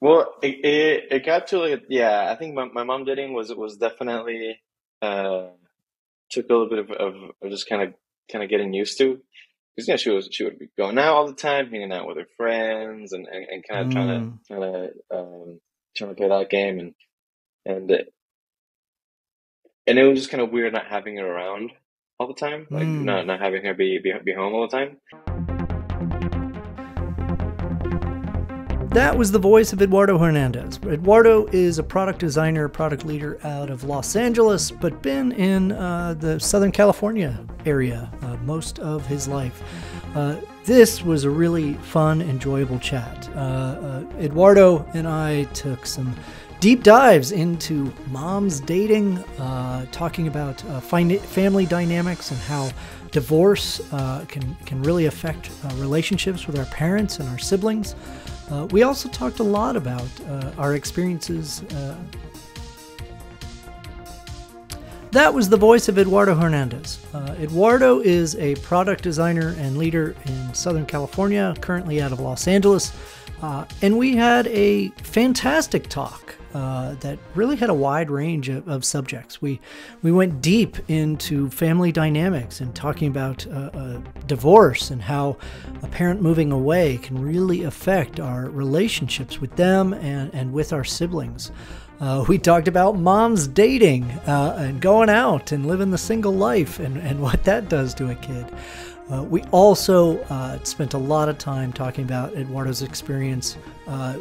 Well, it got to like yeah. I think my mom dating was definitely uh took a little bit of just kind of getting used to because she would be going out all the time, hanging out with her friends, and kind of Mm, trying to play that game and and it was just kind of weird not having her around all the time, like mm. not having her be home all the time. That was the voice of Eduardo Hernandez. Eduardo is a product designer, product leader out of Los Angeles, but been in the Southern California area most of his life. This was a really fun, enjoyable chat. Eduardo and I took some deep dives into moms dating, talking about family dynamics and how divorce can really affect relationships with our parents and our siblings. We also talked a lot about our experiences. That was the voice of Eduardo Hernandez. Eduardo is a product designer and leader in Southern California, currently out of Los Angeles. And we had a fantastic talk that really had a wide range of subjects. We went deep into family dynamics and talking about divorce and how a parent moving away can really affect our relationships with them and with our siblings. We talked about moms dating and going out and living the single life and what that does to a kid. We also spent a lot of time talking about Eduardo's experience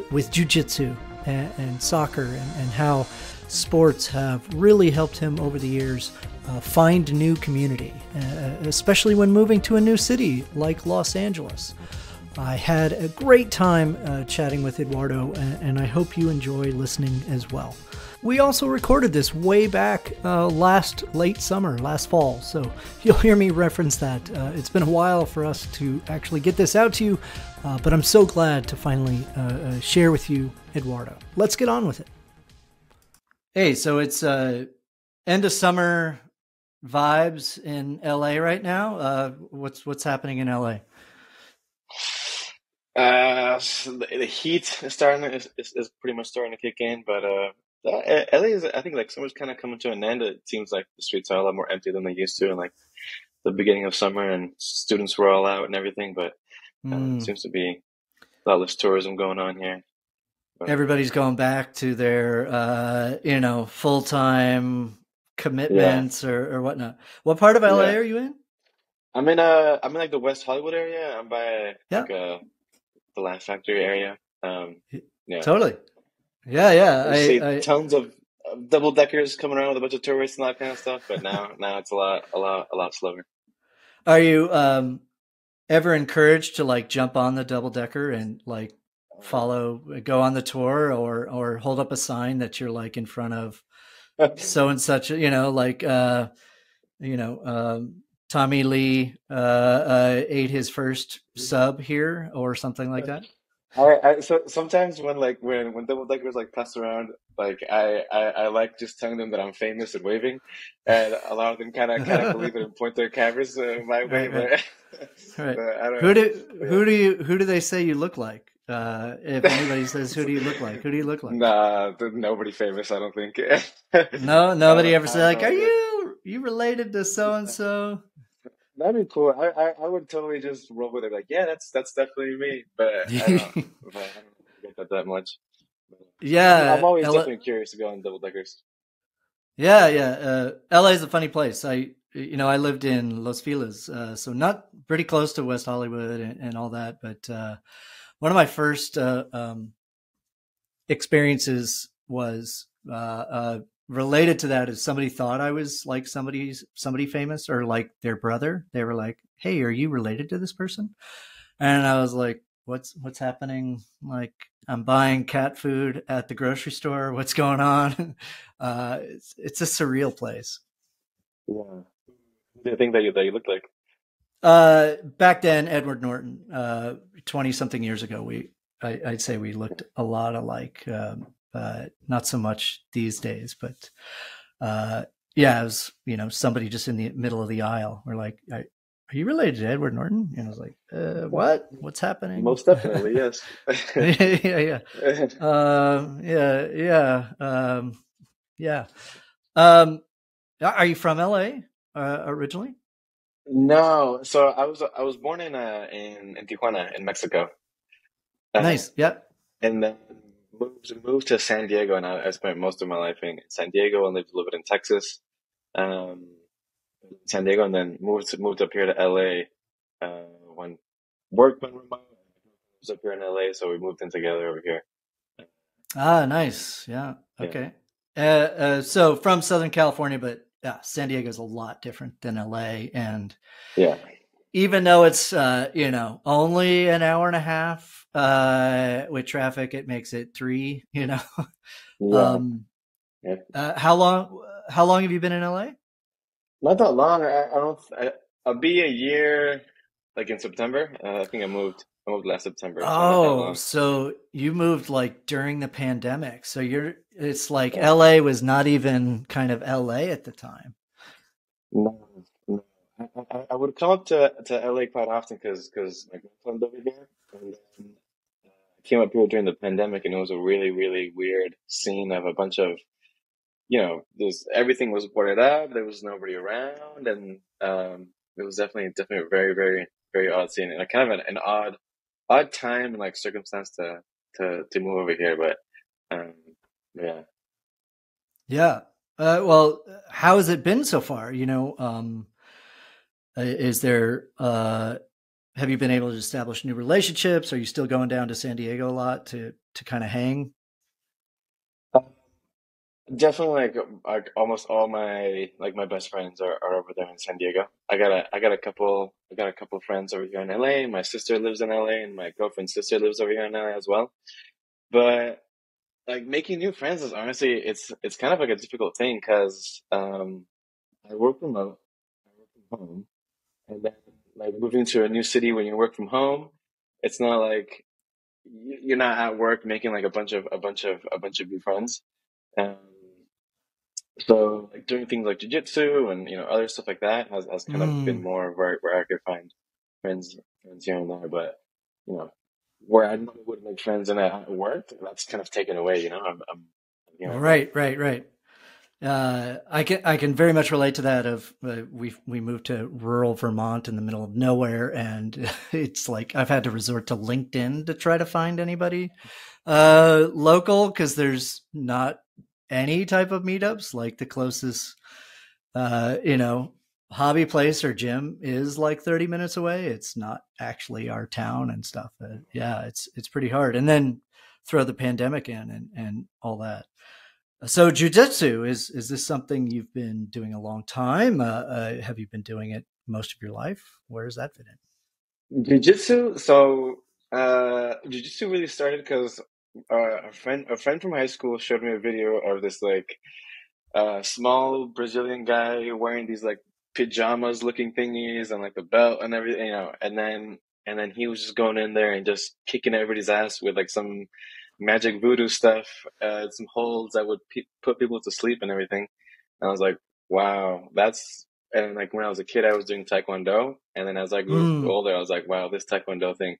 with jiu-jitsu and soccer and how sports have really helped him over the years find a new community, especially when moving to a new city like Los Angeles. I had a great time chatting with Eduardo, and I hope you enjoy listening as well. We also recorded this way back last fall, so you'll hear me reference that. It's been a while for us to actually get this out to you, but I'm so glad to finally share with you Eduardo. Let's get on with it. Hey, so it's end of summer vibes in LA right now. What's happening in LA? So the heat is pretty much starting to kick in, but LA is I think like summer's kind of coming to an end. It seems like the streets are a lot more empty than they used to, and like the beginning of summer, and students were all out and everything. But Mm. seems to be a lot less tourism going on here. But Everybody's going back to their full-time yeah, commitments or whatnot. What part of LA yeah. are you in? I'm in like the West Hollywood area. I'm by Yeah, like the Laugh Factory area. Yeah. totally. Yeah. You see tons of double deckers coming around with a bunch of tourists and that kind of stuff, but now it's a lot slower. Are you ever encouraged to like jump on the double decker and like go on the tour or hold up a sign that you're like in front of so and such, you know, Tommy Lee ate his first sub here or something like that? So sometimes when double deckers like pass around, like I like just telling them that I'm famous and waving, and a lot of them kind of believe it and point their cameras my way, Right, right. but Right. but I don't Who know. do But yeah. who do they say you look like? If anybody says who do you look like? Who do you look like? Nah, nobody famous, I don't think. No, nobody ever I say have like, no "Are idea. you related to so and so?" That'd be cool. I would totally just roll with it. Like, yeah, that's definitely me. But I don't get that much. But I'm Yeah, always definitely curious to go on double deckers. yeah. LA is a funny place. I lived in Los Feliz, so not pretty close to West Hollywood and all that. But one of my first experiences was related to that. Is somebody thought I was like somebody famous or like their brother. They were like, "Hey, are you related to this person?" And I was like, "What's happening? Like, I'm buying cat food at the grocery store. What's going on?" It's a surreal place. Yeah. Who do you think that you look like? Back then, Edward Norton, 20 something years ago, I'd say we looked a lot alike. Not so much these days, but yeah, it was, somebody just in the middle of the aisle. We're like, are are you related to Edward Norton? And I was like, what? What's happening? Most definitely, yes. Yeah, yeah, yeah, yeah. Um, are you from LA originally? No, so I was born in Tijuana in Mexico, uh, Nice. Yeah. and then moved to San Diego, and I spent most of my life in San Diego and lived a little bit in Texas, um, San Diego, and then moved up here to LA when work went remote. I was up here in LA, so we moved in together over here. Ah, nice. Yeah. Yeah, Okay. So from Southern California, but yeah, San Diego's a lot different than LA. And yeah, even though it's, only an hour and a half, with traffic, it makes it three, yeah, um, yeah. how long have you been in LA? Not that long. I don't. I'll be a year, like in September. I think I moved. I moved last September, so not that Oh, long. so you moved like during the pandemic. So it's like Yeah. LA was not even kind of LA at the time. No, no. I would come up to LA quite often because my girlfriend lived over here, and then I came up here during the pandemic, and it was a really really weird scene of a bunch of there's everything was boarded up, there was nobody around, and it was definitely a very very very odd scene, and a kind of an odd time and like circumstance to move over here, but um, yeah. Yeah. Well, how has it been so far? Is there, have you been able to establish new relationships? Are you still going down to San Diego a lot to kind of hang? Definitely like almost all my best friends are over there in San Diego. I got a couple friends over here in LA. My sister lives in LA and my girlfriend's sister lives over here in LA as well. But like making new friends is honestly it's kind of like a difficult thing because I work remote, I work from home, and then like moving to a new city when you work from home, it's not like you're not at work making like a bunch of new friends. Um, So like doing things like jiu-jitsu and other stuff like that has kind of been Mm, more where I could find friends here and there, but you know where I normally would make friends and at work, that's kind of taken away. I'm here at home. right, right, right. I can very much relate to that. We moved to rural Vermont in the middle of nowhere, and it's like I've had to resort to LinkedIn to try to find anybody local because there's not any type of meetups. Like the closest, uh, you know, hobby place or gym is like 30 minutes away. It's not actually our town and stuff. Yeah, it's pretty hard. And then throw the pandemic in and all that. So jujitsu is this something you've been doing a long time? Have you been doing it most of your life? Where does that fit in? Jiu-jitsu. So jiu-jitsu really started because a friend from high school showed me a video of this like small Brazilian guy wearing these like pajamas looking thingies and like the belt and everything, and then he was just going in there and just kicking everybody's ass with like some magic voodoo stuff, some holds that would put people to sleep and everything. And I was like, wow, that's. And like when I was a kid, I was doing Taekwondo, and then as I grew Mm, older, I was like, wow, this Taekwondo thing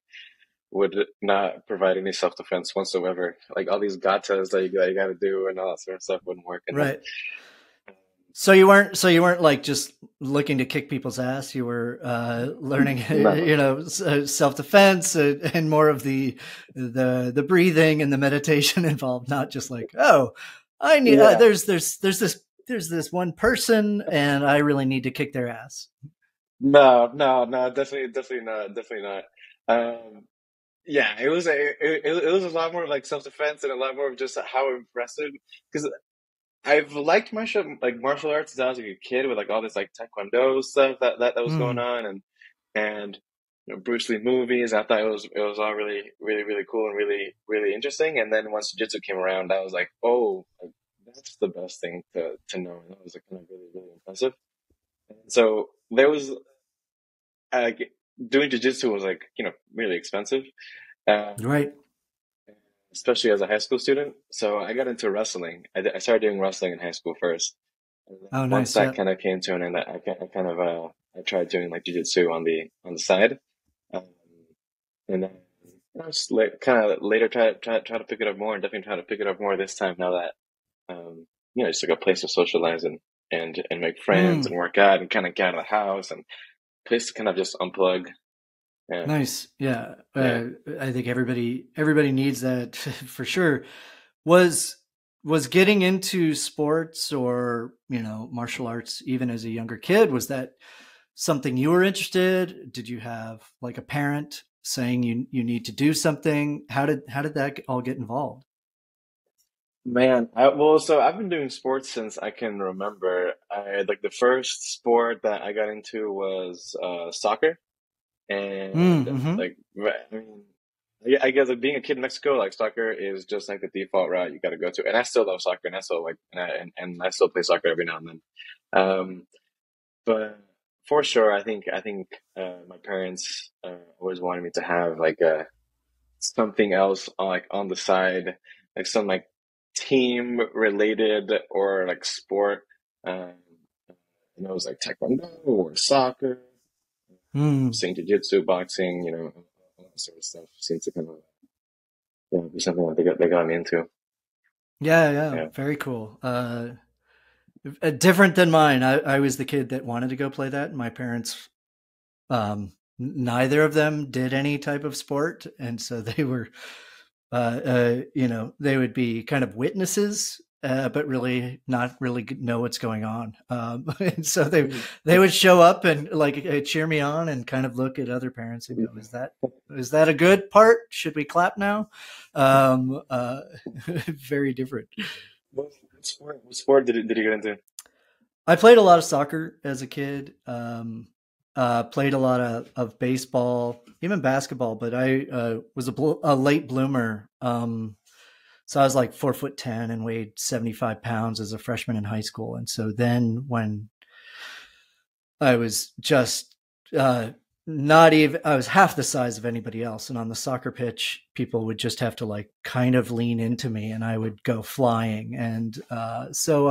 would not provide any self defense whatsoever. Like all these gatas that you got to do and all that sort of stuff wouldn't work. And then right. So you weren't like just looking to kick people's ass. You were learning, no, self defense and more of the breathing and the meditation involved. Not just like, oh, I need. yeah, There's this one person, and I really need to kick their ass. no, no, no, definitely not, definitely not. Um, yeah, it was a lot more of like self defense and a lot more of just how impressive because I've liked martial arts since I was like a kid with like all this like Taekwondo stuff that was going Mm, on and Bruce Lee movies. I thought it was all really really really cool and really really interesting. And then once Jiu-Jitsu came around, I was like, oh, like, that's the best thing to know. And that was like kind of really really impressive. And so there was like doing Jiu-Jitsu was like really expensive. Um, right. Especially as a high school student. So I got into wrestling. I started doing wrestling in high school first. And then Oh, once nice. that Yeah. kind of came to an end, I kind of I tried doing like jiu-jitsu on the side. Um, and then I was like, kind of later try to pick it up more, and definitely try to pick it up more this time now that just like a place to socialize and make friends Mm, and work out and kind of get out of the house and place to kind of just unplug. And nice. Yeah. yeah, I think everybody needs that for sure. Was was getting into sports or, martial arts even as a younger kid, was that something you were interested? Did you have like a parent saying you need to do something? How did that all get involved? man, so I've been doing sports since I can remember. I like the first sport that I got into was soccer. And Mm-hmm. like, I mean, I guess like being a kid in Mexico, like soccer is just like the default route you got to go to. And I still love soccer, and I still like, and I still play soccer every now and then. But for sure, I think my parents always wanted me to have like something else like on the side, like some like team related or like sport. Um, it was like taekwondo or soccer, Mm. saying jiu-jitsu, boxing, all that sort of stuff seems to kind of be something that they got me into. Yeah, yeah, Yeah. very cool. Different than mine. I was the kid that wanted to go play that. My parents, neither of them did any type of sport, and so they were, they would be kind of witnesses, but really not really know what's going on. And so they would show up and like cheer me on, and kind of look at other parents and go, "Is that a good part? Should we clap now?" Um, uh, Very different. What sport did you get into? I played a lot of soccer as a kid. Played a lot of baseball, even basketball, but I was a late bloomer. So I was like 4'10" and weighed 75 pounds as a freshman in high school. And so then when I was just not even, I was half the size of anybody else. And on the soccer pitch, people would just have to like kind of lean into me and I would go flying. And so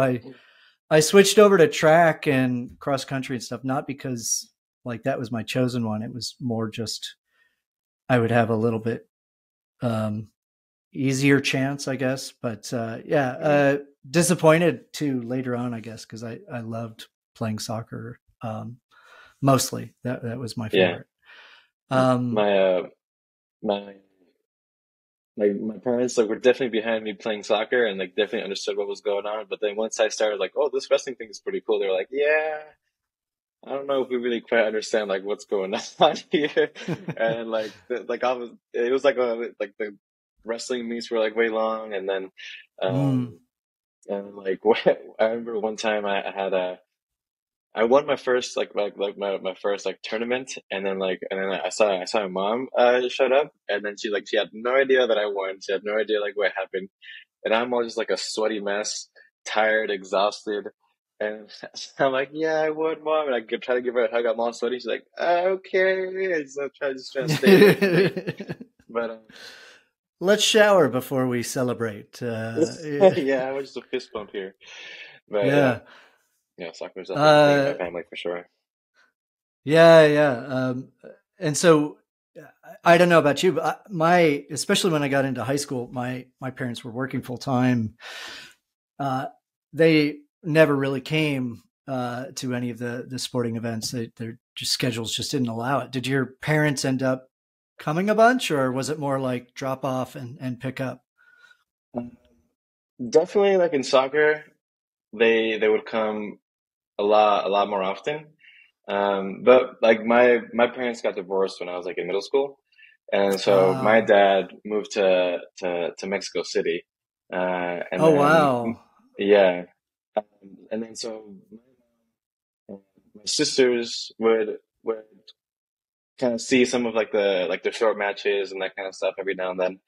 I switched over to track and cross country and stuff, not because like that was my chosen one. It was more just I would have a little bit um, easier chance, I guess. But yeah, Mm, disappointed too later on, I guess, because I loved playing soccer mostly. That was my yeah. favorite. Um, My my my parents like were definitely behind me playing soccer and like definitely understood what was going on. But then once I started like, oh, this wrestling thing is pretty cool, they were like, yeah, I don't know if we really quite understand like what's going on here. And like it was like the wrestling meets were like way long, and then mm, um and like I remember one time I won my first my first like tournament, and then I saw my mom showed up, and then she had no idea that I won. She had no idea like what happened, and I'm all just like a sweaty mess, tired, exhausted. And I'm like, yeah, I won, mom. And try to give her a hug. I'm all sweaty. She's like, okay. And so just trying to stay away from me. But let's shower before we celebrate. yeah, I was just a fist bump here. But yeah, Yeah. soccer is definitely a thing in my Uh, family for sure. yeah, yeah. And so I don't know about you, but especially when I got into high school, my parents were working full time. They never really came to any of the sporting events. Their just schedules just didn't allow it. Did your parents end up coming a bunch, or was it more like drop off and pick up? Definitely, like in soccer, they would come a lot more often. But like my parents got divorced when I was like in middle school, and so my Ah, dad moved to Mexico City, and oh then wow. yeah, um, and then so my sisters would kind of see some of like the short matches and that kind of stuff every now and then.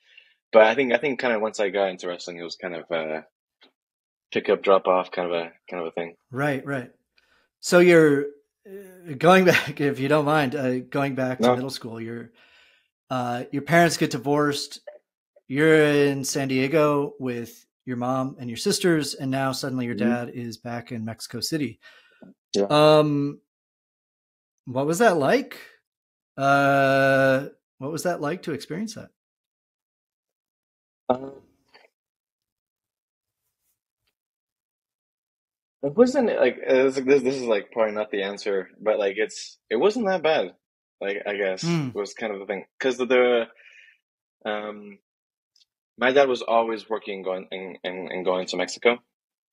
But I think kind of once I got into wrestling, it was kind of pick up, drop off kind of a thing. Right, right. So you're going back, if you don't mind, going back to No. middle school. Your parents get divorced. You're in San Diego with your mom and your sisters, and now suddenly your Mhm. dad is back in Mexico City. Yeah. Um, What was that like? Uh, what was that like to experience that? Um, it wasn't like this is like probably not the answer, but like it wasn't that bad. Like I guess Hmm. was kind of the thing because the um my dad was always working and going to Mexico,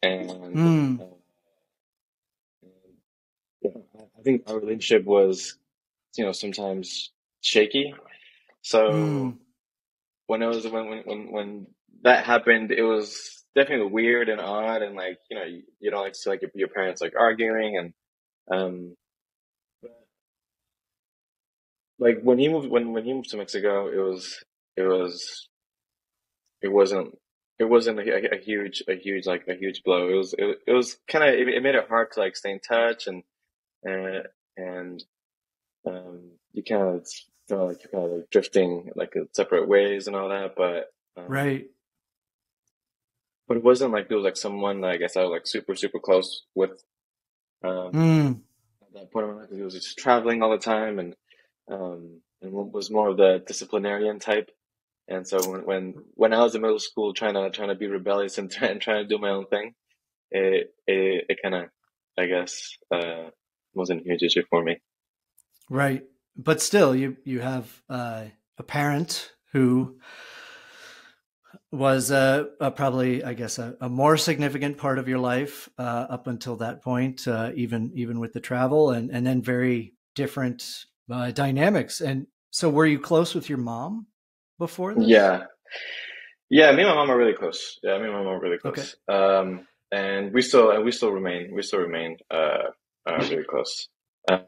and Hmm. uh, yeah, I think our relationship was sometimes shaky. So Hmm. when it was when that happened, it was definitely weird and odd, and like you don't like to see like your parents like arguing, and um like when he moved to Mexico, it was it wasn't it wasn't a huge blow. It was kind of it made it hard to like stay in touch and and you kind of felt like you're kind of like drifting like in separate ways and all that, Right. but it wasn't like it was like someone I guess I was like super close with Hmm. at that point in my life because he was just traveling all the time and was more of the disciplinarian type. And so when I was in middle school trying to be rebellious and trying to do my own thing, it kind of I guess wasn't a huge issue for me. Right. But still, you have a parent who was probably, I guess, a more significant part of your life up until that point, even with the travel, and then very different dynamics. And so, were you close with your mom before this? Yeah, yeah. Me and my mom are really close. Yeah, me and my mom are really Okay. close. And we still remain really close. Um,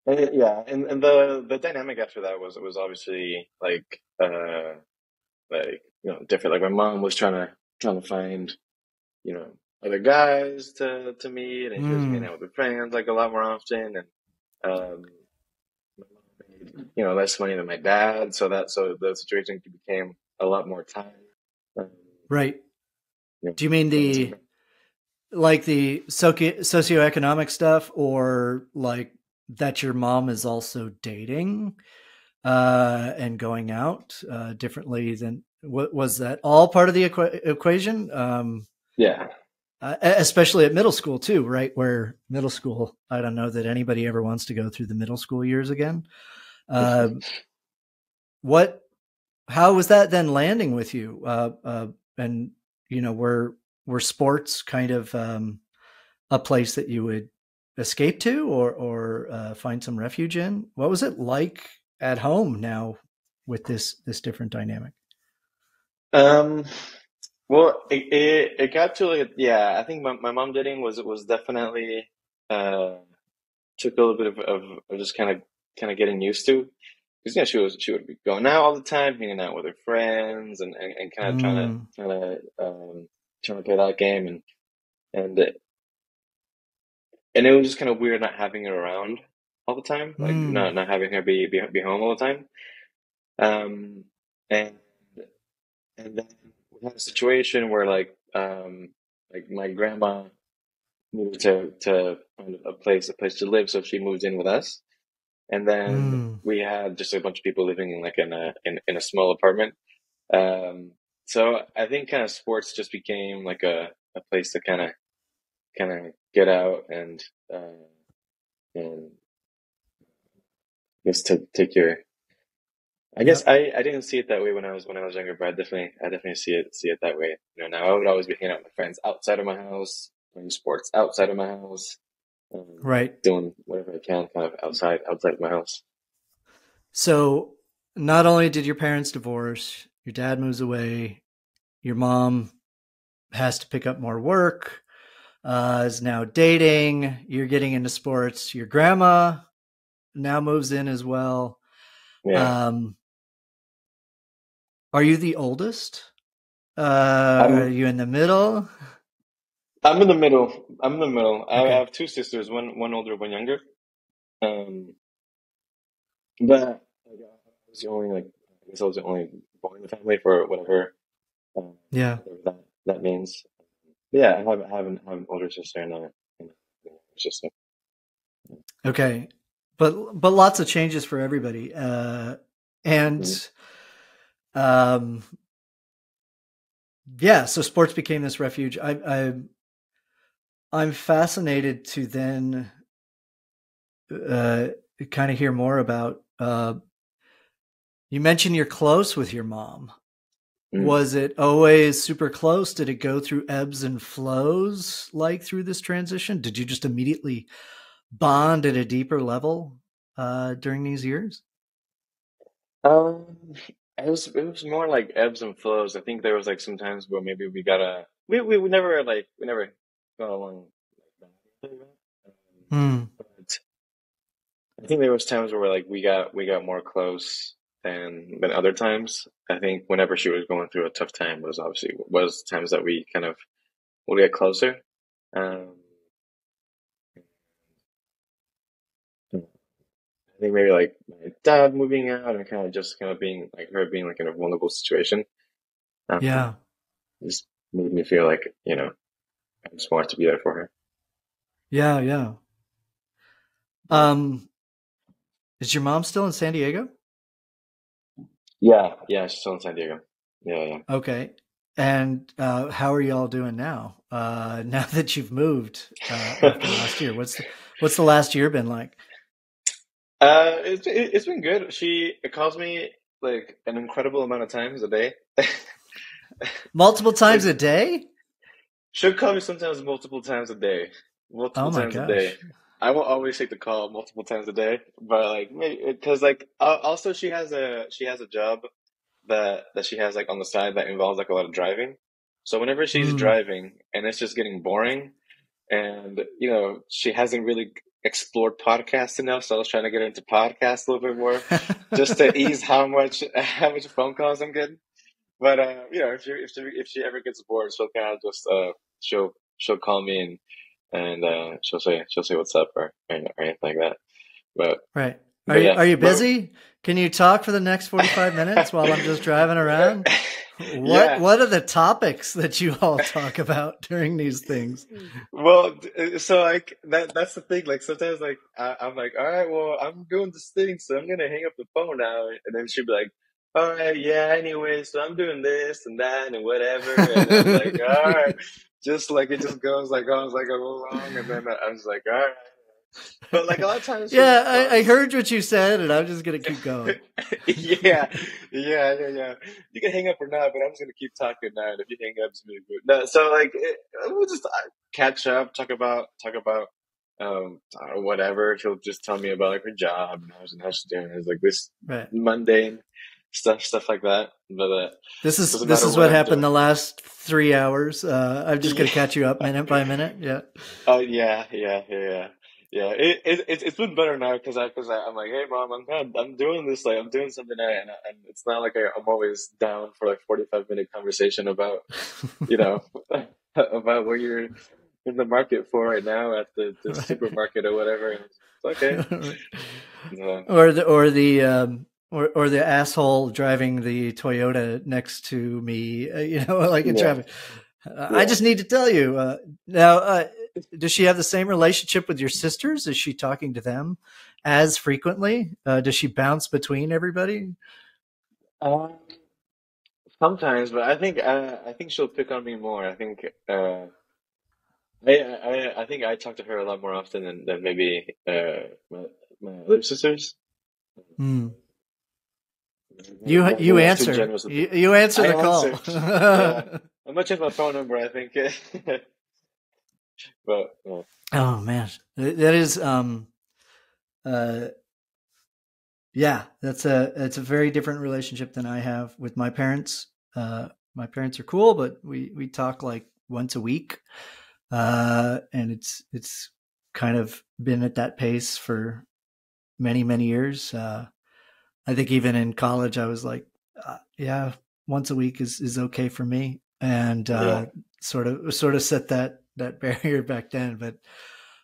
yeah, and the dynamic after that was obviously like different. Like my mom was trying to find you know other guys to meet, and she was hanging Mm, out with her friends like a lot more often, and my mom made less money than my dad, so the situation became a lot more tight. Um, right. Do you mean friends the like the socioeconomic stuff, or like that your mom is also dating and going out differently than what was that all part of the equation? yeah. Especially at middle school too, right? Where middle school, I don't know that anybody ever wants to go through the middle school years again. Uh, what? How was that then landing with you? And were sports kind of a place that you would escape to, or find some refuge in? What was it like at home now with this different dynamic? Um, well, it got to like yeah. I think my mom dating was definitely uh took a little bit of just kind of getting used to because she would be going out all the time, hanging out with her friends, and kind of Mm, trying to play that game and and it was just kind of weird not having her around all the time, like mm, not having her be home all the time. Um, and and then we had a situation where like my grandma needed to find a place to live, so she moved in with us. And then mm, we had just a bunch of people living in like in a small apartment. Um, so I think kind of sports just became like a place to kind of get out and just to take your. I guess yep. I didn't see it that way when I was younger, but I definitely see it that way. Now I would always be hanging out with my friends outside of my house, playing sports outside of my house, Right. doing whatever I can kind of outside of my house. So not only did your parents divorce, your dad moves away, your mom has to pick up more work, is now dating, you're getting into sports, your grandma now moves in as well. Yeah. Um, are you the oldest? Are I'm you in the middle? I'm in the middle. I'm in the middle. I Okay. have two sisters, one older, one younger. Um, but like, I was the only like I guess I was the only boy in the family for Yeah. whatever that means. But yeah, I have an older sister and a younger sister. Okay, but lots of changes for everybody, Mhm. and um, yeah. So sports became this refuge. I'm fascinated to then uh, kind of hear more about. You mentioned you're close with your mom. Mm. Was it always super close? Did it go through ebbs and flows like through this transition? Did you just immediately bond at a deeper level during these years? Um, it was more like ebbs and flows. I think there was like some times where maybe we never we never got along like that. Hmm. But I think there was times where like we got more close than other times. I think whenever she was going through a tough time was times that we kind of would get closer. Um, I think maybe like my dad moving out and kind of being like her being like in a vulnerable situation. Um, Yeah. just made me feel like, I'm smart to be there for her. Yeah. Yeah. Yeah. Um, is your mom still in San Diego? Yeah, yeah, she's still in San Diego. Yeah, yeah. Okay. And how are y'all doing now? Now that you've moved after last year, what's the last year been like? It's been good. She calls me like an incredible amount of times a day. Multiple times Like a day? she'll call me sometimes multiple times a day, Oh multiple my times a day. gosh. I won't always take the call multiple times a day, but like maybe because like also she has a job that she has like on the side that involves like a lot of driving. So whenever she's Mm. driving and it's just getting boring, and she hasn't really explored podcasts enough, so I was trying to get her into podcasts a little bit more, just to ease how much phone calls I'm getting. But if she ever gets bored, she'll kind of just she'll call me and she'll say what's up or anything like that. But Right. but yeah, Are you but busy? Can you talk for the next 45 minutes while I'm just driving around? yeah. What are the topics that you all talk about during these things? Well, so like that's the thing. Like sometimes like I'm like, all right, well, I'm doing this thing, so I'm gonna hang up the phone now, and then she'll be like, all right, yeah, anyway, so I'm doing this and that and whatever, and I'm like, all right, just like it just goes like a little long, and then I'm just like, all right, but like a lot of times she'll Yeah, just call I me. heard what you said, and I'm just gonna keep going. Yeah, yeah. You can hang up or not, but I'm just gonna keep talking now. And if you hang up, it's really good. No, so like we'll just catch up, talk about whatever. She'll just tell me about like her job and how she's doing. It's like this Right. mundane stuff like that. But doesn't This matter is what what I'm happened doing. the last 3 hours. I'm just Yeah. gonna catch you up minute by minute. Yeah. Oh yeah. Yeah, it's been better now I'm like, hey mom, I'm doing this, like I'm doing something now, and it's not like I'm always down for like 45-minute conversation about you know about what you're in the market for right now at the Right. supermarket or whatever. And it's okay. Uh, Or the asshole driving the Toyota next to me, like in yeah, traffic. I yeah. just need to tell you now. Does she have the same relationship with your sisters? Is she talking to them as frequently? Does she bounce between everybody? Um, Sometimes, but I think she'll pick on me more. I think I talk to her a lot more often than maybe my other sisters. Hmm. Maybe You I'm too answer. generous with it. You answer I the call. answer. Yeah, I'm gonna change my phone number, I think. But yeah. Oh man, that is uh yeah, it's a very different relationship than I have with my parents. My parents are cool, but we talk like once a week, and it's kind of been at that pace for many years. I think even in college, I was like, yeah, once a week is okay for me, and Yeah. sort of set that barrier back then. But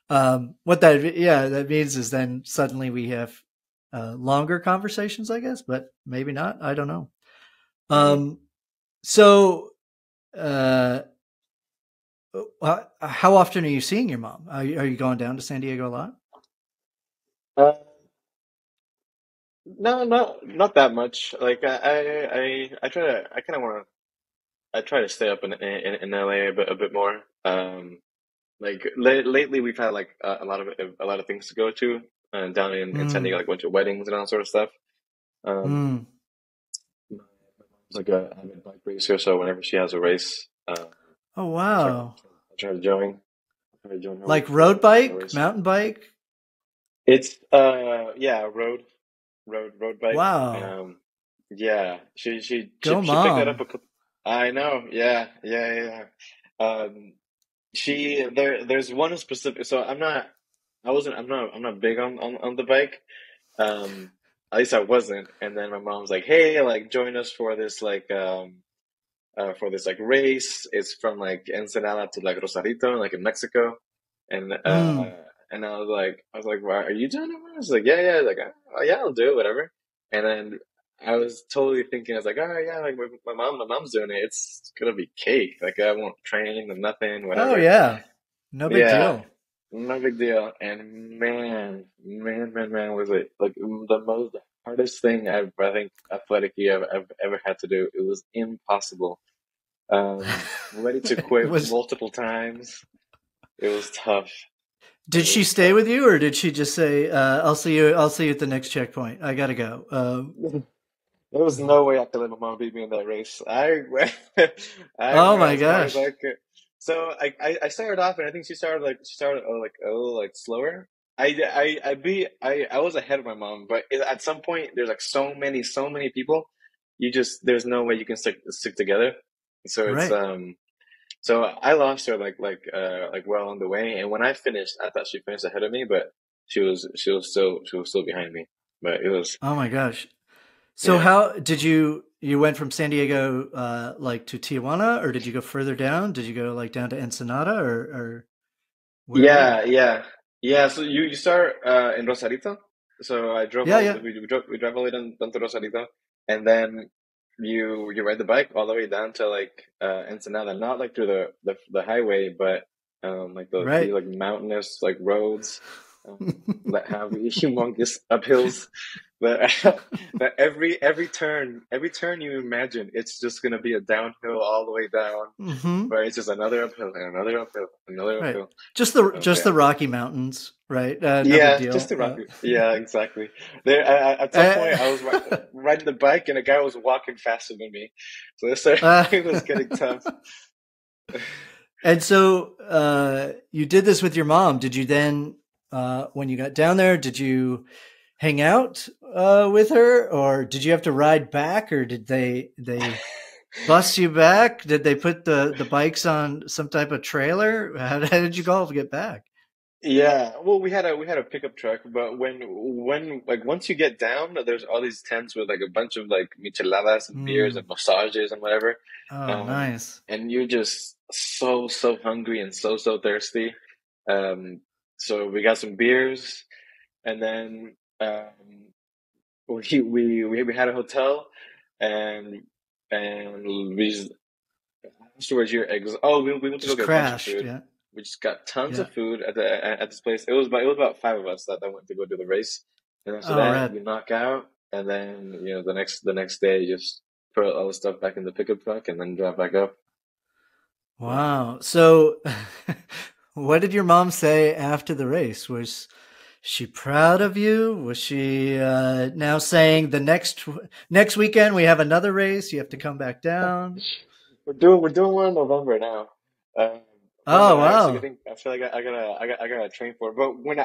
that means is then suddenly we have longer conversations, I guess, but maybe not. I don't know. Mm. Um, so, uh, how often are you seeing your mom? Are you going down to San Diego a lot? Uh, no, not that much. Like I try to I kind of want to I try to stay up in LA a bit more. Like lately we've had like a lot of things to go to down in San Diego, Mm, like went to weddings and all sort of stuff. Um, mm. my mom's like a avid bike racer, so whenever she has a race, Oh, try, wow. I try to join. Try to join her Like with road her bike, race. mountain bike? It's yeah, road bike. Wow. Yeah, Go she picked that up mom. a couple. I know. Yeah, yeah. There's one specific. So I'm not big on the bike. At least I wasn't. And then my mom's like, hey, like join us for this like race. It's from like Ensenada to like Rosarito, like in Mexico. And Mm. I was like, well, are you doing it? I was like, yeah. Like, oh, yeah, I'll do it, whatever. And then I was totally thinking, I was like, oh yeah, like my mom's doing it. It's gonna be cake. Like I won't train and nothing, Oh, whatever. yeah. No big Yeah, deal. no big deal. And man, was it like the most hardest thing I think athletically I've ever had to do. It was impossible. Ready to It quit was. multiple times. It was tough. It Did she was stay tough. with you, or did she just say, "I'll see you. I'll see you at the next checkpoint. I gotta go." There was no way I could let my mom beat me in that race. I Oh went my as hard as gosh. I could. So I started off, and I think she started like a little like slower. I was ahead of my mom, but at some point there's like so many people. You just there's no way you can stick together. So it's Right. so I lost her like well on the way, and when I finished, I thought she finished ahead of me, but she was still behind me. But it was Oh my gosh. So yeah. how did you went from San Diego like to Tijuana, or did you go further down? Did you go like down to Ensenada, or where were you? Yeah, yeah, yeah. So you start in Rosarito. So I drove Yeah, all yeah. we drove all the way down to Rosarito, and then you ride the bike all the way down to like Ensenada, not like through the highway, but like the Right. like mountainous like roads that have humongous uphills. But but every turn you imagine, it's just gonna be a downhill all the way down, Hmm. but it's just another uphill and another uphill, another Right. uphill. Just Yeah. the Rocky Mountains, right? No big Yeah, just deal. to rock it. Yeah, exactly. There, at some point, Uh, I was riding the bike, and a guy was walking faster than me, so uh, it was getting tough. and so you did this with your mom. Did you then, when you got down there, did you hang out with her, or did you have to ride back, or did they bus you back? Did they put the bikes on some type of trailer? How did you all get back? Yeah, well, we had a pickup truck, but when like once you get down, there's all these tents with like a bunch of like micheladas and beers Mm. and massages and whatever, Oh, nice. and you're just so hungry and so thirsty. Um, so we got some beers, and then we had a hotel, and we just, afterwards you're oh we went to go Just get a bunch of crashed. food. Yeah, We just got tons yeah. of food at this place. It was about five of us that went to go do the race, and after Oh, that right. you knock out, and then you know the next day you just put all the stuff back in the pickup truck and then drive back up. Yeah. Wow. So, what did your mom say after the race? Was she proud of you? Was she now saying the next weekend we have another race? You have to come back down. We're doing one in November now. Um, one that Oh, I actually wow. think I feel like I gotta train for. But when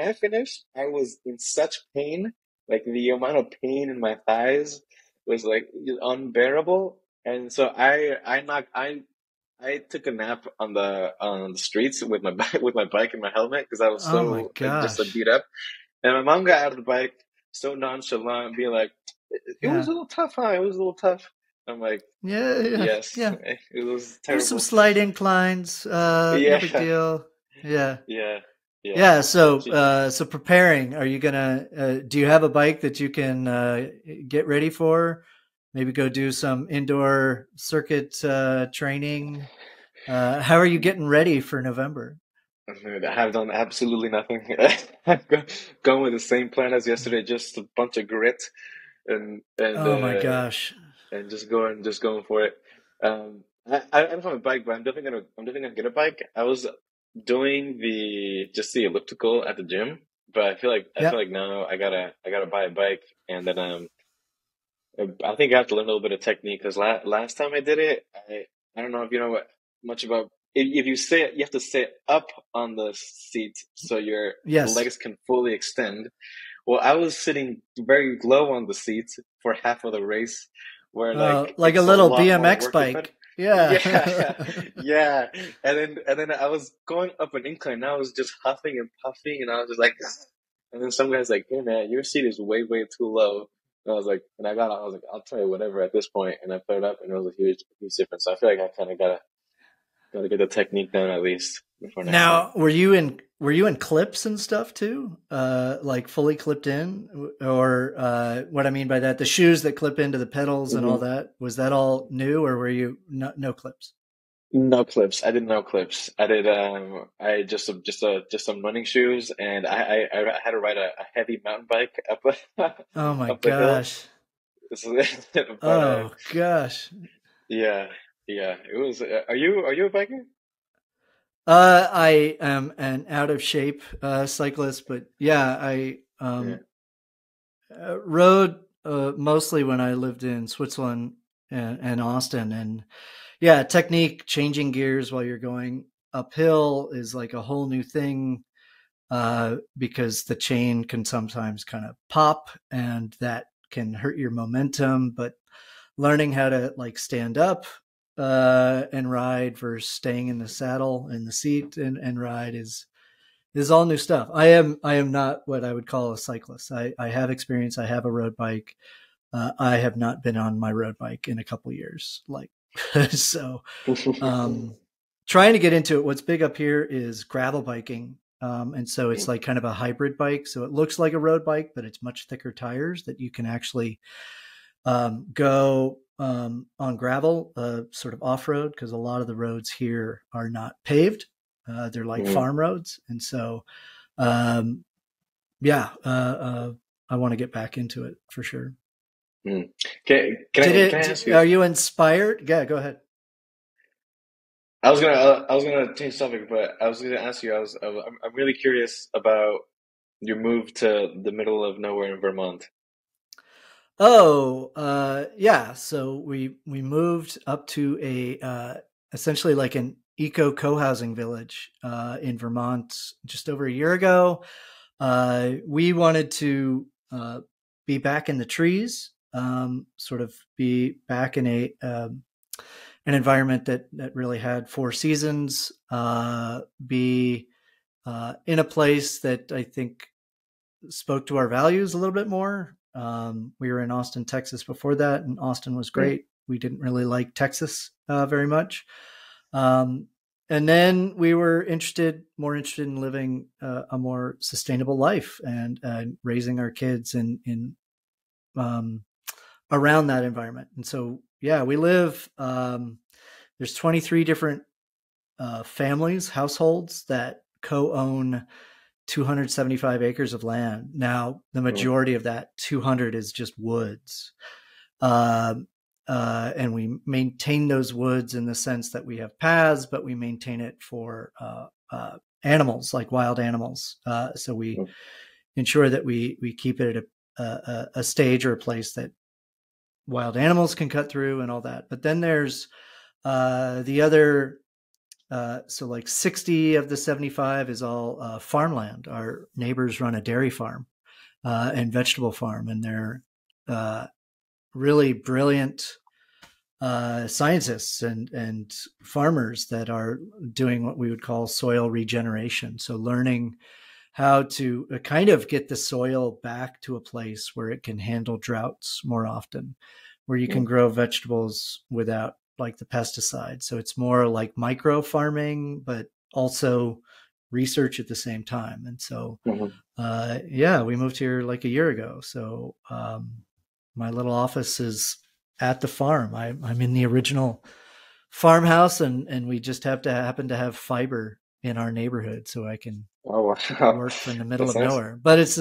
I finished, I was in such pain. Like the amount of pain in my thighs was like unbearable. And so I took a nap on the streets with my with my bike and my helmet because I was Oh my so like just so gosh. beat up. And my mom got out of the bike so nonchalant, being like, "It was Yeah. a little tough, huh? It was a little tough." I'm like, Yeah, yeah, yes, yeah. it was There's some terrible. slight inclines. No big Yeah, deal. Yeah. yeah, yeah. Yeah, so She, so preparing, are you gonna do you have a bike that you can get ready for? Maybe go do some indoor circuit training. How are you getting ready for November? I have done absolutely nothing. I've gone with the same plan as yesterday, just a bunch of grit and and Oh my uh gosh. and just going for it. I don't have a bike, but I'm definitely gonna get a bike. I was doing the elliptical at the gym, but I feel Yep. like now I gotta buy a bike, and then I think I have to learn a little bit of technique because last time I did it, I don't know if you know much about if you sit, you have to sit up on the seat so your Yes. legs can fully extend. Well, I was sitting very low on the seat for half of the race, where like Like a it's a little lot more BMX work with it. bike. Yeah. Yeah, yeah. And then I was going up an incline. And I was just huffing and puffing, and I was just like, and then some guy's like, "Hey man, your seat is way way too low." And I was like, and I was like, "I'll try whatever at this point." And I put it up, and it was a huge difference. So I feel like I kind of gotta get the technique down at least before next time. Now, were you in clips and stuff too? Like fully clipped in, or what I mean by that, the shoes that clip into the pedals and all Hmm. that. Was that all new, or were you no clips? No clips. I did no clips. I did I just some running shoes, and I had to ride a heavy mountain bike up Oh my up a hill. gosh. But Oh gosh. yeah, yeah. It was. Are you a biker? I am an out of shape cyclist, but yeah, I Yeah. rode mostly when I lived in Switzerland and Austin, and yeah, technique changing gears while you're going uphill is like a whole new thing because the chain can sometimes kind of pop, and that can hurt your momentum. But learning how to like stand up and ride versus staying in the saddle in the seat and ride is all new stuff. I am not what I would call a cyclist. I have experience. I have a road bike. I have not been on my road bike in a couple years. Like so, um, trying to get into it. What's big up here is gravel biking. And so it's like kind of a hybrid bike. So it looks like a road bike, but it's much thicker tires that you can actually go on gravel, sort of off road, because a lot of the roads here are not paved. They're like Mm, farm roads. And so, um, yeah, I want to get back into it for sure. mm. Can I ask you? Are you inspired? Yeah, go ahead. I was gonna change topic, but I was gonna ask you. I'm really curious about your move to the middle of nowhere in Vermont. Oh, yeah. So we moved up to a essentially like an eco co-housing village in Vermont just over a year ago. We wanted to be back in the trees, sort of be back in a an environment that really had four seasons. Be in a place that I think spoke to our values a little bit more. We were in Austin, Texas before that, and Austin was Mm, great. We didn't really like Texas very much. Um, and then we were more interested in living a more sustainable life and raising our kids in um, around that environment. And so, yeah, we live. There's 23 different families, households that co-own 275 acres of land. Now, the mm, majority of that 200 is just woods. And we maintain those woods in the sense that we have paths, but we maintain it for animals, like wild animals. So we mm, ensure that we keep it at a stage or a place that wild animals can cut through and all that. But then there's the other so like 60 of the 75 is all farmland. Our neighbors run a dairy farm and vegetable farm, and they're uh, really brilliant scientists and farmers that are doing what we would call soil regeneration. So learning how to kind of get the soil back to a place where it can handle droughts more often, where you can mm, grow vegetables without like the pesticides. So it's more like micro farming, but also research at the same time. And so, mhm. yeah, we moved here like a year ago. So my little office is at the farm. I'm in the original farmhouse, and we just have to happen to have fiber in our neighborhood so I can Oh wow, work from the middle that's of nice. nowhere. But it's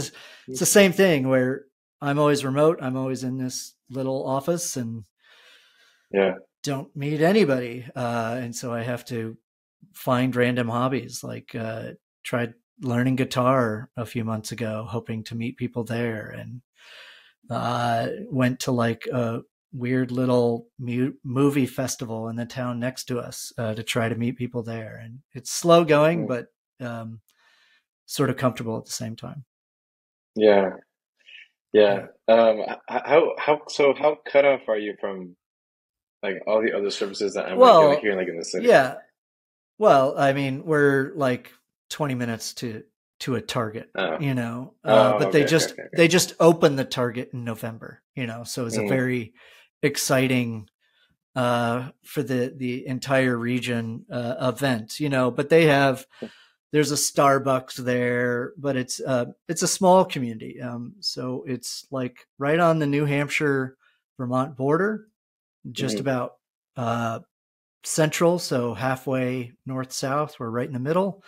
the same thing where I'm always remote. I'm always in this little office and Yeah. don't meet anybody. And so I have to find random hobbies like tried learning guitar a few months ago, hoping to meet people there, and went to like a weird little movie festival in the town next to us to try to meet people there. And it's slow going, Mm. but um, sort of comfortable at the same time. Yeah. Yeah. Yeah. How cut off are you from like all the other services that I'm like Well, here like in the city? yeah. Well, I mean, we're like 20 minutes to a Target, Oh. but Okay, okay, okay, okay. they just opened the Target in November, so it's a Mm, very exciting for the entire region event, but there's a Starbucks there, but it's a small community, so it's like right on the New Hampshire Vermont border, just mm, about uh, central, so halfway north south. We're right in the middle.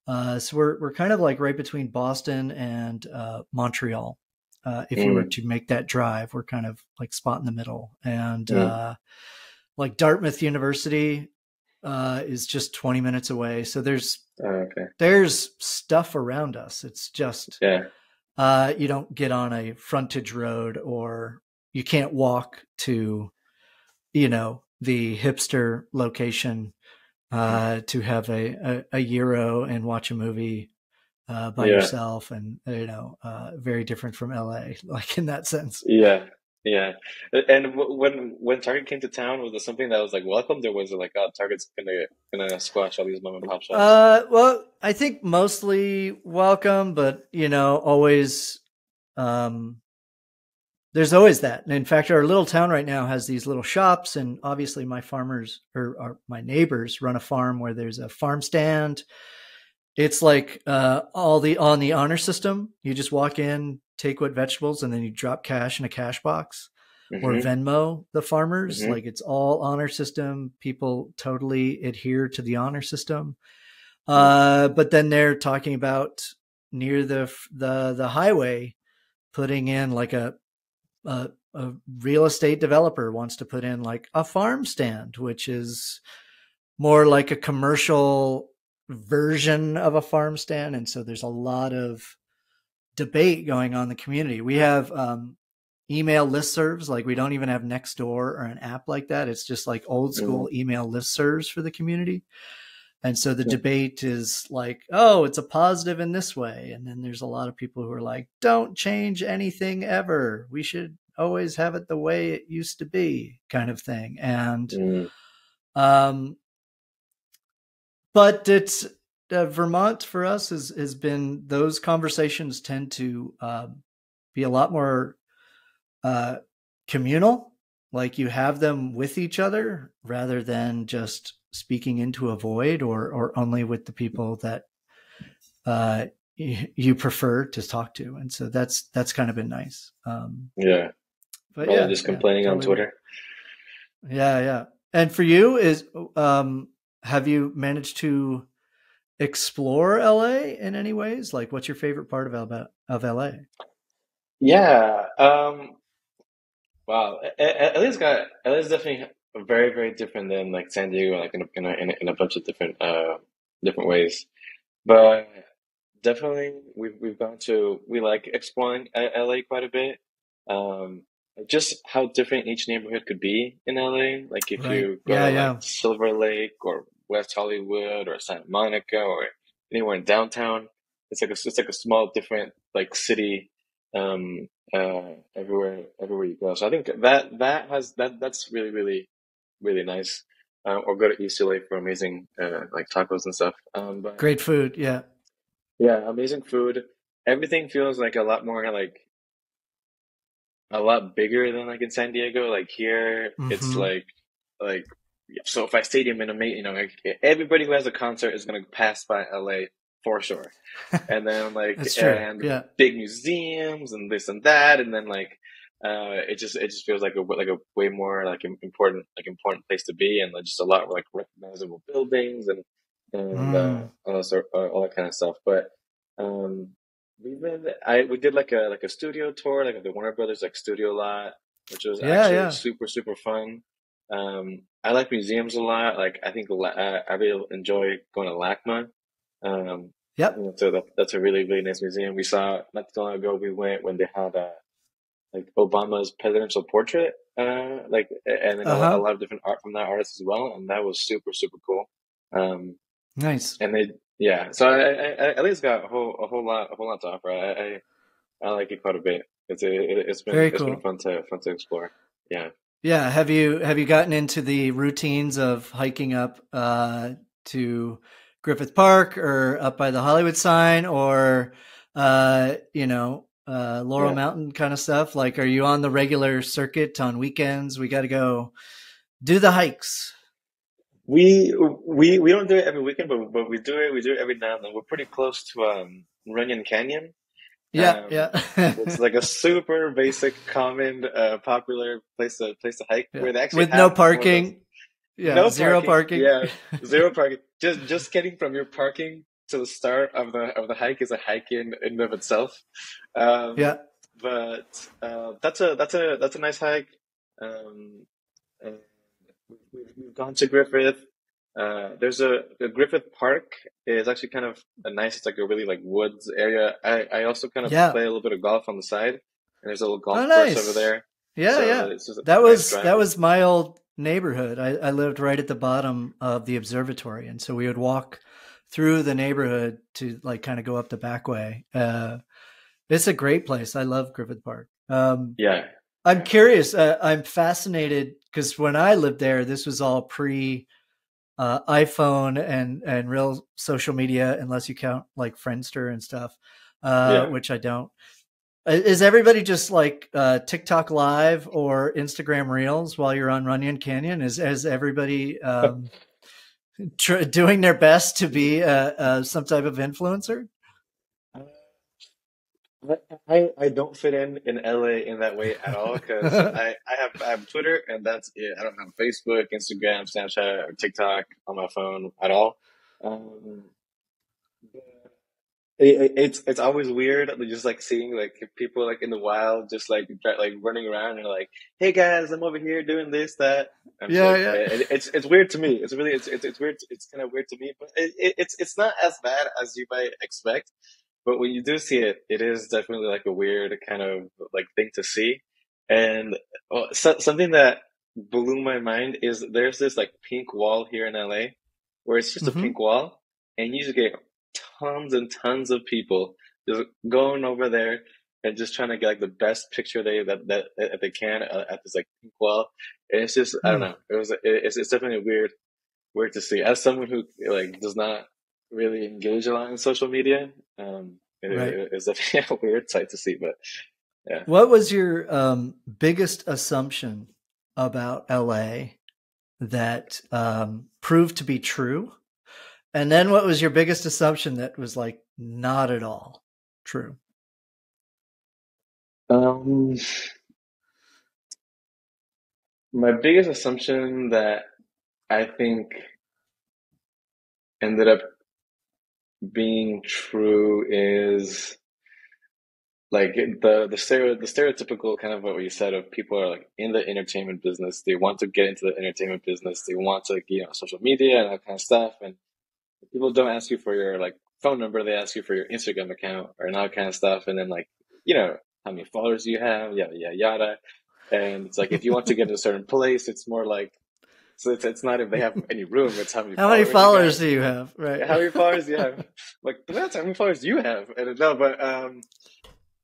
So we're kind of like right between Boston and Montreal. If you were mm, to make that drive, we're kind of like spot in the middle. And mm. like Dartmouth University is just 20 minutes away. So Okay. there's stuff around us. It's just Yeah. you don't get on a frontage road, or you can't walk to the hipster location to have a euro and watch a movie by Yeah. yourself, and very different from LA, like in that sense. Yeah. Yeah. And when Target came to town, was it something that was like welcomed, or was it like, oh, Target's gonna squash all these mom and pop shops? Well, I think mostly welcome, but always um, there's always that. And in fact, our little town right now has these little shops, and obviously my farmers or my neighbors run a farm where there's a farm stand. It's like all the on the honor system. You just walk in, take what vegetables, and then you drop cash in a cash box or Mm-hmm. Venmo the farmers. Mm-hmm. Like it's all honor system. People totally adhere to the honor system. Mm, But then they're talking about near the highway putting in like a real estate developer wants to put in like a farm stand, which is more like a commercial version of a farm stand. And so there's a lot of debate going on in the community. We have email listservs, like we don't even have Nextdoor or an app like that. It's just like old mm, school email listservs for the community. And so the yeah. debate is like, oh, it's a positive in this way. And then there's a lot of people who are like, don't change anything ever. We should always have it the way it used to be, kind of thing. And Mm, um, but it's Vermont for us has been, those conversations tend to be a lot more uh, communal. Like you have them with each other rather than just speaking into a void, or only with the people that uh, you prefer to talk to. And so that's kind of been nice. yeah. But Rather than yeah, just yeah, complaining on totally with Twitter. yeah, yeah. And for you is have you managed to explore LA in any ways? Like what's your favorite part of LA? Yeah. Wow. LA's definitely very, very different than like San Diego, like in a bunch of different ways. But definitely, we've gone to we like exploring LA quite a bit. Um, just how different each neighborhood could be in LA. Like if Right. you go Yeah, to like yeah. Silver Lake or West Hollywood or Santa Monica or anywhere in downtown, it's like a small different like city everywhere you go. So I think that's really really nice. Or go to East LA for amazing like tacos and stuff. But Great food. Yeah. yeah, amazing food. Everything feels like a lot more like a lot bigger than like in San Diego. Like here, it's Mm-hmm. like SoFi Stadium in a like everybody who has a concert is gonna pass by LA for sure. And then like That's true. and Yeah. big museums and this and that, and then like it just feels like a way more like important place to be, and like, just a lot of like recognizable buildings, and and Mm. all that kind of stuff. But um, we did like a studio tour, like of the Warner Brothers like studio lot, which was Yeah, actually yeah. super fun. I like museums a lot. Like I think I really enjoy going to LACMA. Yep. So that's a really nice museum. We saw not too long ago. We went when they had like Obama's presidential portrait, and then a Uh-huh. lot of different art from that artist as well, and that was super cool. Um, Nice. and they, yeah, so I at least got a whole lot to offer. I like it quite a bit. Very It's been cool. fun to explore. Yeah, Yeah, have you gotten into the routines of hiking up to Griffith Park or up by the Hollywood sign or Laurel yeah. Mountain kind of stuff? Like, are you on the regular circuit on weekends? We got to go do the hikes. We don't do it every weekend, but we do it every now and then. We're pretty close to Runyon Canyon. Yeah, Um, yeah. it's like a super basic, common, popular place to hike Yeah. where they actually With no have one of those. parking. Yeah, No zero parking. parking. Yeah, zero parking. Just getting from your parking to the start of the hike is a hike in and of itself. Um, Yeah. but that's a nice hike. Um, and we've gone to Griffith. There's a Griffith Park is actually kind of a nice. It's like a really like woods area. I also kind of Yeah. play a little bit of golf on the side, and there's a little golf Oh, course over nice. there. Yeah, So yeah. it's just a nice drive. That was my old neighborhood. I lived right at the bottom of the observatory, and so we would walk through the neighborhood to like kind of go up the back way. It's a great place. I love Griffith Park. Yeah, I'm yeah, curious. I'm fascinated because when I lived there, this was all pre iPhone and real social media, unless you count like Friendster and stuff, yeah. which I don't. Is everybody just like TikTok Live or Instagram Reels while you're on Runyon Canyon? Is everybody doing their best to be some type of influencer? I don't fit in LA in that way at all because I have Twitter and that's it. I don't have Facebook, Instagram, Snapchat, or TikTok on my phone at all. Um, it's always weird just like seeing like people like in the wild just like running around and like, hey guys, I'm over here doing this that. I'm just Yeah, like yeah. it's weird to me. It's really it's weird. It's kind of weird to me, but it's not as bad as you might expect. But when you do see it, it is definitely like a weird kind of like thing to see. And something that blew my mind is there's this like pink wall here in LA where it's just a Hmm. pink wall, and you just get tons and tons of people just going over there and just trying to get like the best picture that they can at this like pink wall. And it's just I don't Hmm. know. It's definitely weird to see. As someone who like does not really engage a lot in social media, Right. it's definitely a weird sight to see. But yeah. What was your biggest assumption about LA that proved to be true? And then what was your biggest assumption that was like not at all true? Um, my biggest assumption that I think ended up being true is like the stereotypical kind of what you said of people are like in the entertainment business. They want to get into the entertainment business. They want to social media and that kind of stuff. And people don't ask you for your like phone number. They ask you for your Instagram account or that kind of stuff. And then like how many followers do you have? Yada yada yada. And it's like if you want to get to a certain place, it's more like so it's not if they have any room. It's how many How many followers you got. followers do you have? Right. How many followers do you have? Like that's how many followers do you have? And no, but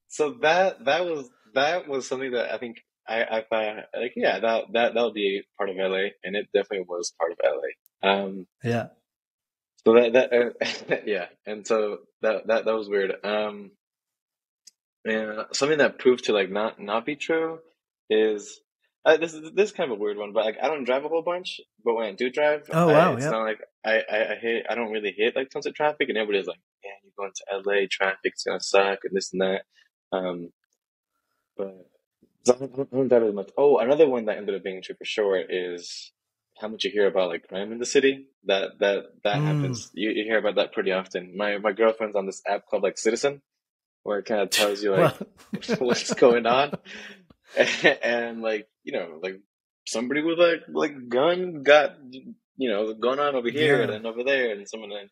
so that was something that I think I thought like yeah that'll be part of LA, and it definitely was part of LA. Yeah. So yeah, and so that was weird. And something that proved to like not be true is this is kind of a weird one, but like I don't drive a whole bunch, but when I do drive, Oh wow. it's Yep. not like I don't really hit like tons of traffic, and everybody's like, man, you're going to LA, traffic's gonna suck, and this and that. Um, but so I don't drive as much. Oh, another one that ended up being true for sure is how much you hear about like crime in the city. That Mm. happens. You hear about that pretty often. My girlfriend's on this app called like Citizen, where it kind of tells you like Well, what's going on, and like like somebody with like gun got going on over here and yeah, then over there, and someone and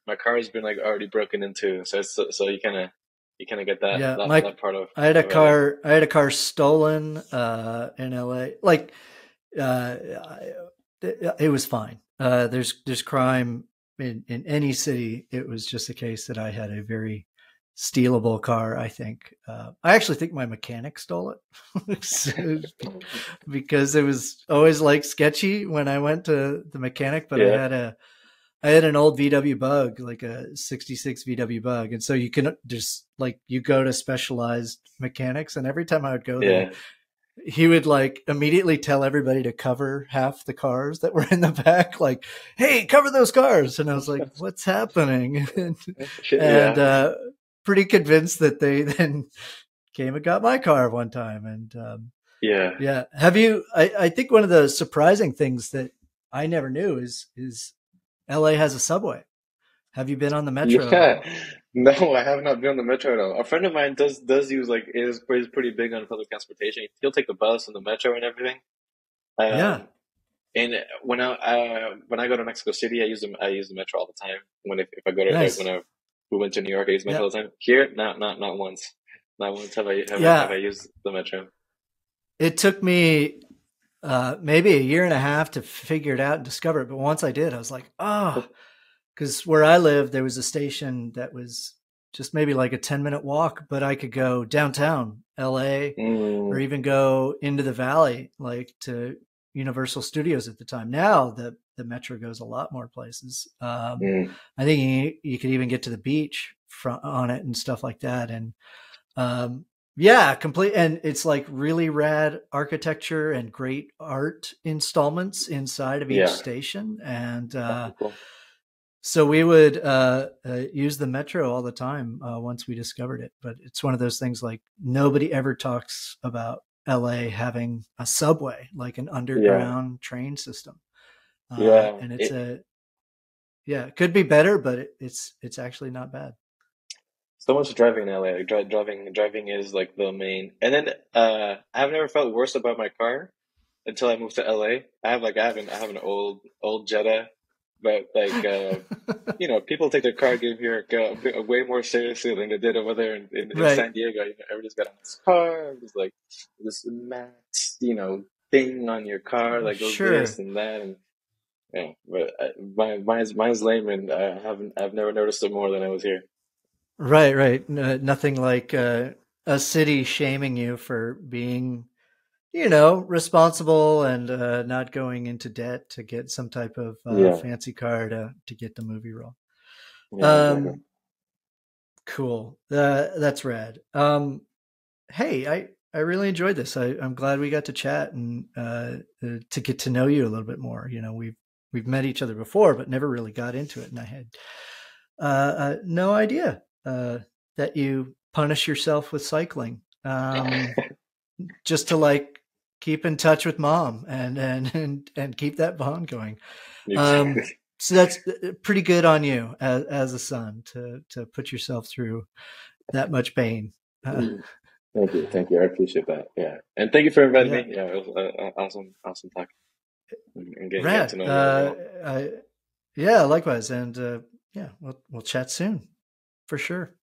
my car has been like already broken into. So you kind of get that yeah. that Mike, that part of LA. I had a car stolen in LA. Like, uh, it was fine. There's crime in any city. It was just a case that I had a very stealable car. I think. I actually think my mechanic stole it because it was always like sketchy when I went to the mechanic. But Yeah, I had an old VW Bug, like a '66 VW Bug, and so you can just like you go to specialized mechanics, and every time I would go there, yeah, he would like immediately tell everybody to cover half the cars that were in the back, like, "Hey, cover those cars!" And I was like, "What's happening?" shit, and yeah, pretty convinced that they then came and got my car one time. And yeah, yeah, have you? I think one of the surprising things that I never knew is LA has a subway. Have you been on the metro at yeah. all? No, I have not been on the metro at all. A friend of mine does use like is pretty big on public transportation. He'll take the bus and the metro and everything. Yeah, Um, And when I go to Mexico City, I use the metro all the time. If I go to nice. we went to New York, I use the metro Yeah, all the time. Here, not once. Not once have I yeah. used the metro. It took me maybe a year and a half to figure it out and discover it. But once I did, I was like, oh, because where I live, there was a station that was just maybe like a 10-minute walk, but I could go downtown LA or Mm, even go into the valley, like to Universal Studios at the time. Now the metro goes a lot more places. mm, I think you could even get to the beach on it and stuff like that. And yeah, complete. And it's like really rad architecture and great art installments inside of each yeah. station. And Oh, cool. so we would use the metro all the time once we discovered it. But it's one of those things like nobody ever talks about LA having a subway, like an Yeah, underground train system. yeah. And it's yeah, it could be better, but it's actually not bad. So much driving in LA. Like, driving is like the main. And then I've never felt worse about my car until I moved to LA. I have an old Jetta, but like people take their car game here way more seriously than they did over there in Right. San Diego. Everybody's got on this car. There's like this matte, thing on your car, like goes this Sure. and that, and But mine's lame, and I've never noticed it more than I was here. Right, right. Nothing like a city shaming you for being, responsible and not going into debt to get some type of Yeah, fancy car to get the movie role. yeah, exactly. Um, cool. That's rad. Hey, I really enjoyed this. I'm glad we got to chat and to get to know you a little bit more. We've met each other before, but never really got into it, and I had no idea that you punish yourself with cycling just to like keep in touch with mom and keep that bond going. Um, Exactly. so that's pretty good on you as a son to put yourself through that much pain. Thank you. I appreciate that. Yeah, and thank you for inviting Yeah, me. Yeah, it was awesome talking and getting to rad. know you as well. Yeah, likewise, and yeah, we'll chat soon for sure.